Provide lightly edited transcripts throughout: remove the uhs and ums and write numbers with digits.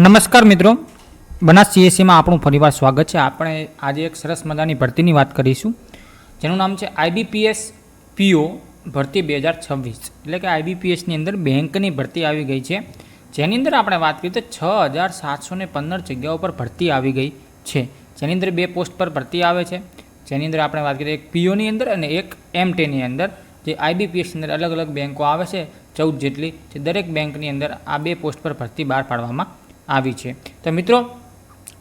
નમસ્કાર મિત્રો, બનાસ સીએસસીમાં આપણું ફરીવાર સ્વાગત છે। આપણે આજે એક સરસ મજાની ભરતીની વાત કરીશું, જેનું નામ છે આઈબીપીએસ પીઓ ભરતી 2026। એટલે કે આઈબીપીએસની અંદર બેંકની ભરતી આવી ગઈ છે, જેની અંદર આપણે વાત કરીએ તો 6715 જગ્યાઓ પર ભરતી આવી ગઈ છે, જેની અંદર 2 પોસ્ટ પર ભરતી આવે છે। જેની અંદર આપણે વાત કરીએ એક પીઓની અંદર અને એક એમટીની અંદર, જે આઈબીપીએસની અંદર અલગ અલગ બેંકો આવે છે 14 જેટલી, જે દરેક બેંકની અંદર આ 2 પોસ્ટ પર ભરતી બહાર પાડવામાં આવી છે। તો મિત્રો,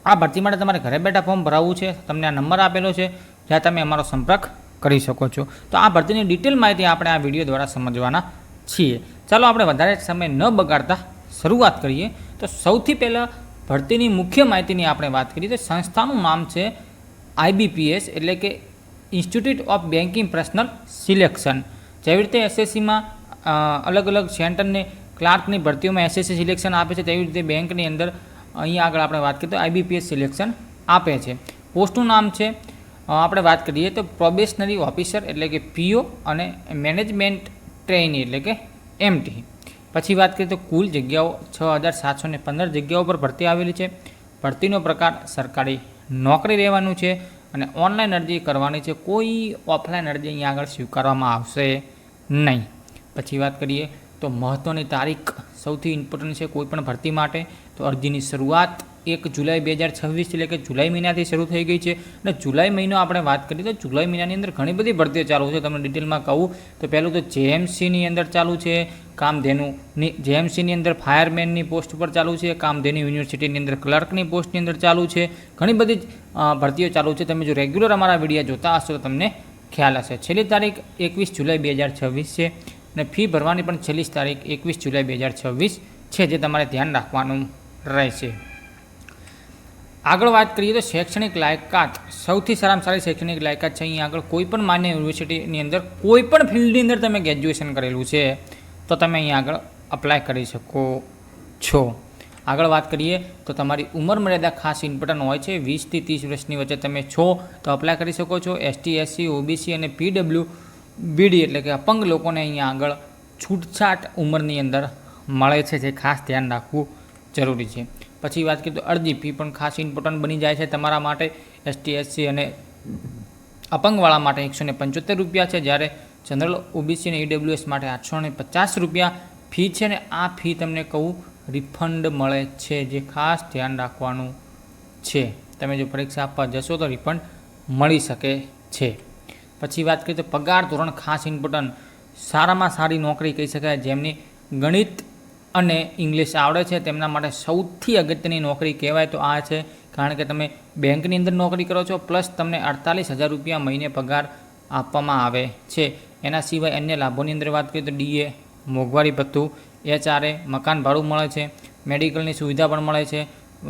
આ ભરતી માટે તમારે ઘરે બેઠા ફોર્મ ભરાવવું છે। તમને આ નંબર આપેલો છે, જ્યાં તમે અમારો સંપર્ક કરી શકો છો। તો આ ભરતીની ડિટેલ માહિતી આપણે આ વિડીયો દ્વારા સમજવાના છીએ। ચાલો આપણે વધારે સમય ન બગાડતા શરૂઆત કરીએ। તો સૌથી પહેલાં ભરતીની મુખ્ય માહિતીની આપણે વાત કરીએ તો સંસ્થાનું નામ છે આઈબીપીએસ, એટલે કે institute of banking personal selection. જેવી રીતે એસએસસીમાં અલગ અલગ સેન્ટરને ક્લાર્કની ભરતીઓમાં એસએસસી સિલેક્શન આપે છે, તેવી રીતે બેંકની અંદર અહીંયા આગળ આપણે વાત કરીએ તો આઈબીપીએસ સિલેક્શન આપે છે। પોસ્ટનું નામ છે આપણે વાત કરીએ તો પ્રોબેશનરી ઓફિસર, એટલે કે પીઓ, અને મેનેજમેન્ટ ટ્રેઇની, એટલે કે એમટી। પછી વાત કરીએ તો કુલ જગ્યાઓ 6715 જગ્યાઓ પર ભરતી આવેલી છે। ભરતીનો પ્રકાર સરકારી નોકરી રહેવાનું છે અને ઓનલાઈન અરજી કરવાની છે, કોઈ ઓફલાઈન અરજી અહીંયા આગળ સ્વીકારવામાં આવશે નહીં। પછી વાત કરીએ તો મહત્ત્વની તારીખ સૌથી ઇમ્પોર્ટન્ટ છે કોઈ પણ ભરતી માટે, તો અરજીની શરૂઆત 1 જુલાઈ 2026 એટલે કે જુલાઈ મહિનાથી શરૂ થઈ ગઈ છે। અને જુલાઈ મહિનો આપણે વાત કરીએ તો જુલાઈ મહિનાની અંદર ઘણી બધી ભરતીઓ ચાલુ છે। તમને ડિટેલમાં કહું તો પહેલું તો જેએમસીની અંદર ચાલુ છે, કામધેનુની જેએમસીની અંદર ફાયરમેનની પોસ્ટ પર ચાલુ છે, કામધેનુ યુનિવર્સિટીની અંદર ક્લર્કની પોસ્ટની અંદર ચાલુ છે, ઘણી બધી ભરતીઓ ચાલુ છે। તમે જો રેગ્યુલર અમારા વિડીયો જોતા હશો તો તમને ખ્યાલ હશે। છેલ્લી તારીખ 21 જુલાઈ 2026 છે અને ફી ભરવાની પણ છેલ્લી તારીખ 21 જુલાઈ 2026 છે, જે તમારે ધ્યાન રાખવાનું રહેશે। આગળ વાત કરીએ તો શૈક્ષણિક લાયકાત, સૌથી સારામાં સારી શૈક્ષણિક લાયકાત છે અહીંયા આગળ કોઈપણ માન્ય યુનિવર્સિટીની અંદર કોઈપણ ફિલ્ડની અંદર તમે ગ્રેજ્યુએશન કરેલું છે તો તમે અહીંયા આગળ અપ્લાય કરી શકો છો। આગળ વાત કરીએ તો તમારી ઉંમર મર્યાદા ખાસ ઇમ્પોર્ટન્ટ હોય છે, 20 થી 30 વર્ષની વચ્ચે તમે છો તો અપ્લાય કરી શકો છો। એસટી, એસસી, ઓબીસી અને પીડબ્લ્યુબીડી એટલે કે અપંગ લોકોને અહીંયા આગળ છૂટછાટ ઉંમરની અંદર મળે છે, જે ખાસ ધ્યાન રાખવું જરૂરી છે। પછી વાત કરીએ તો અરજી ફી પણ ખાસ ઇમ્પોર્ટન્ટ બની જાય છે તમારા માટે। એસટી, એસસી અને અપંગવાળા માટે 175 રૂપિયા છે, જ્યારે જનરલ, ઓબીસી અને ઈડબ્લ્યુએસ માટે 850 રૂપિયા ફી છે। ને આ ફી તમને કહું રિફંડ મળે છે, જે ખાસ ધ્યાન રાખવાનું છે। તમે જો પરીક્ષા આપવા જશો તો રિફંડ મળી શકે છે। પછી વાત કરીએ તો પગાર ધોરણ ખાસ ઇમ્પોર્ટન્ટ, સારામાં સારી નોકરી કહી શકાય, જેમની ગણિત અને ઇંગ્લિશ આવડે છે તેમના માટે સૌથી અગત્યની નોકરી કહેવાય તો આ છે, કારણ કે તમે બેંકની અંદર નોકરી કરો છો, પ્લસ તમને 48,000 રૂપિયા મહિને પગાર આપવામાં આવે છે। એના સિવાય અન્ય લાભોની અંદર વાત કરીએ તો ડીએ, મોંઘવારી ભથ્થું, એચઆરએ, મકાન ભાડું મળે છે, મેડિકલની સુવિધા પણ મળે છે।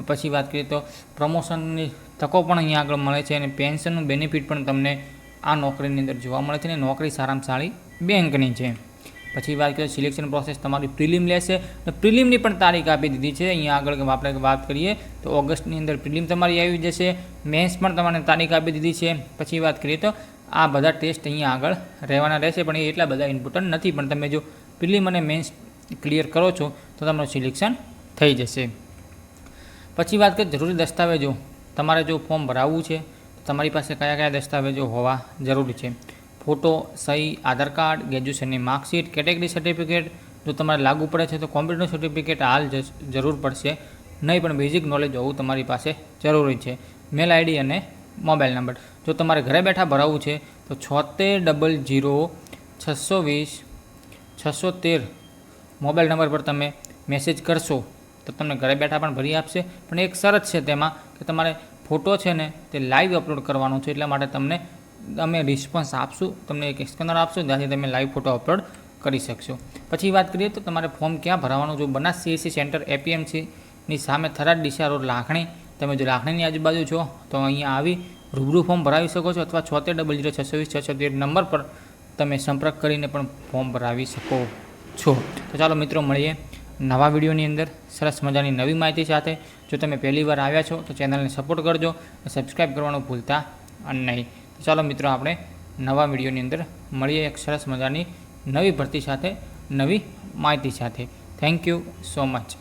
પછી વાત કરીએ તો પ્રમોશનની તકો પણ અહીંયા આગળ મળે છે અને પેન્શનનું બેનિફિટ પણ તમને આ નોકરીની અંદર જોવા મળે છે, અને નોકરી સારામાં સારી બેંકની છે। પછી વાત કરીએ સિલેક્શન પ્રોસેસ તમારી પ્રિલિમ લેશે, અને પ્રિલિમની પણ તારીખ આપી દીધી છે। અહીંયા આગળ આપણે વાત કરીએ તો ઓગસ્ટની અંદર પ્રિલિમ તમારી આવી જશે, મેન્સ પણ તમારે તારીખ આપી દીધી છે। પછી વાત કરીએ તો આ બધા ટેસ્ટ અહીંયા આગળ રહેવાના રહેશે, પણ એ એટલા બધા ઇમ્પોર્ટન્ટ નથી, પણ તમે જો પ્રિલિમ અને મેન્સ ક્લિયર કરો છો તો તમારું સિલેક્શન થઈ જશે। પછી વાત કરીએ જરૂરી દસ્તાવેજો, તમારે જો ફોર્મ ભરાવવું છે તો તમારી પાસે કયા કયા દસ્તાવેજો હોવા જરૂરી છે? ફોટો, સહી, આધાર કાર્ડ, ગ્રેજ્યુએશનની માર્કશીટ, કેટેગરી સર્ટિફિકેટ, જો તમારે લાગુ પડે છે તો કોમ્પ્યુટર સર્ટિફિકેટ હાલ જરૂર પડશે નહીં, પણ બેઝિક નોલેજ હોવું તમારી પાસે જરૂરી છે। મેલ આઈડી અને મોબાઈલ નંબર, જો તમારે ઘરે બેઠા ભરાવવું છે તો 7600 620 613 મોબાઈલ નંબર પર તમે મેસેજ કરશો તો તમને ઘરે બેઠા પણ ભરી આપશે। પણ એક શરત છે તેમાં કે તમારે ફોટો છે ને તે લાઈવ અપલોડ કરવાનો છે, એટલા માટે તમને અમે રિસ્પોન્સ આપશું, તમને એક સ્કેનર આપશું, ત્યાંથી તમે લાઈવ ફોટો અપલોડ કરી શકશો। પછી વાત કરીએ તો તમારે ફોર્મ ક્યાં ભરાવાનું, જો બનાસ સીએસસી સેન્ટર એપીએમસીની સામે થરાદ ડીસા રોડ લાખણી, તમે જો લાખણીની આજુબાજુ છો તો અહીંયા આવી રૂબરૂ ફોર્મ ભરાવી શકો છો, અથવા 7600 620 613 નંબર પર તમે સંપર્ક કરીને પણ ફોર્મ ભરાવી શકો છો। તો ચાલો મિત્રો, મળીએ નવા વિડીયોની અંદર સરસ મજાની નવી માહિતી સાથે। જો તમે પહેલી વાર આવ્યા છો તો ચેનલને સપોર્ટ કરજો, સબસ્ક્રાઈબ કરવાનું ભૂલતા નહીં। તો ચાલો મિત્રો, આપણે નવા વિડીયોની અંદર મળીએ એક સરસ મજાની નવી ભરતી સાથે, નવી માહિતી સાથે। Thank you so much.